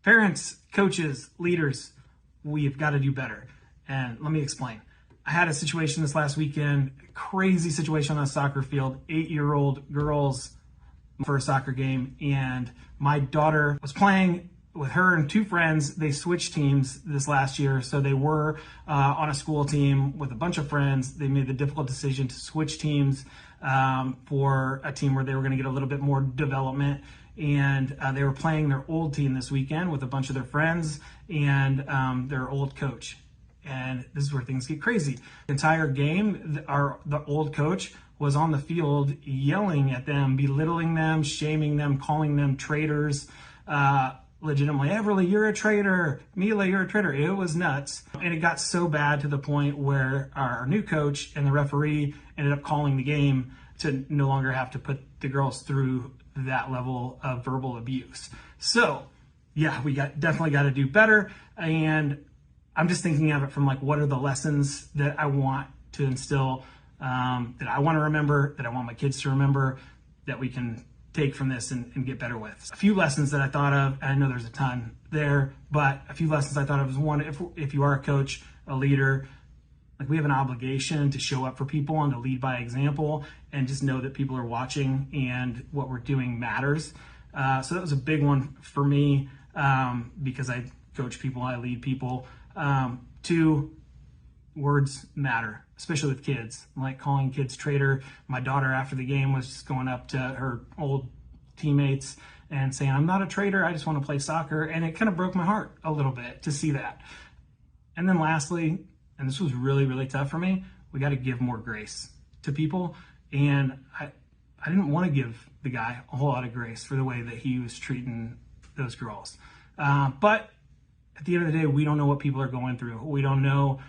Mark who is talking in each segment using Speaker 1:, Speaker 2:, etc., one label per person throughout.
Speaker 1: Parents, coaches, leaders, we've got to do better. And let me explain. I had a situation this last weekend, crazy situation on a soccer field, 8-year-old girls for a soccer game. And my daughter was playing with her and two friends. They switched teams this last year. So they were on a school team with a bunch of friends. They made the difficult decision to switch teams for a team where they were going to get a little bit more development. And they were playing their old team this weekend with a bunch of their friends and their old coach. And this is where things get crazy. The entire game, the old coach was on the field yelling at them, belittling them, shaming them, calling them traitors, legitimately. Everly, you're a traitor. Mila, you're a traitor. It was nuts. And it got so bad to the point where our new coach and the referee ended up calling the game to no longer have to put the girls through that level of verbal abuse. So yeah, we definitely got to do better. And I'm just thinking of it from like, what are the lessons that I want to instill, that I want to remember, that I want my kids to remember, that we can take from this and get better with. A few lessons that I thought of, and I know there's a ton there, but a few lessons I thought of is one, if you are a coach, a leader, like we have an obligation to show up for people and to lead by example and just know that people are watching and what we're doing matters. So that was a big one for me because I coach people, I lead people. 2, words matter, especially with kids, like calling kids traitor. My daughter after the game was just going up to her old teammates and saying, I'm not a traitor, I just want to play soccer. And it kind of broke my heart a little bit to see that. And then lastly, and this was really, really tough for me, we got to give more grace to people. And I didn't want to give the guy a whole lot of grace for the way that he was treating those girls. But at the end of the day, we don't know what people are going through. We don't know.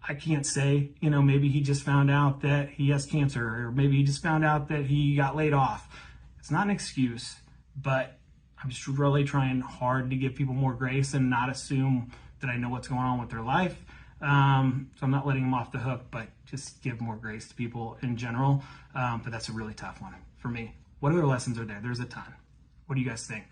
Speaker 1: I can't say, maybe he just found out that he has cancer, or maybe he just found out that he got laid off. It's not an excuse, but I'm just really trying hard to give people more grace and not assume that I know what's going on with their life. So I'm not letting them off the hook, but just give more grace to people in general. But that's a really tough one for me. What other lessons are there? There's a ton. What do you guys think?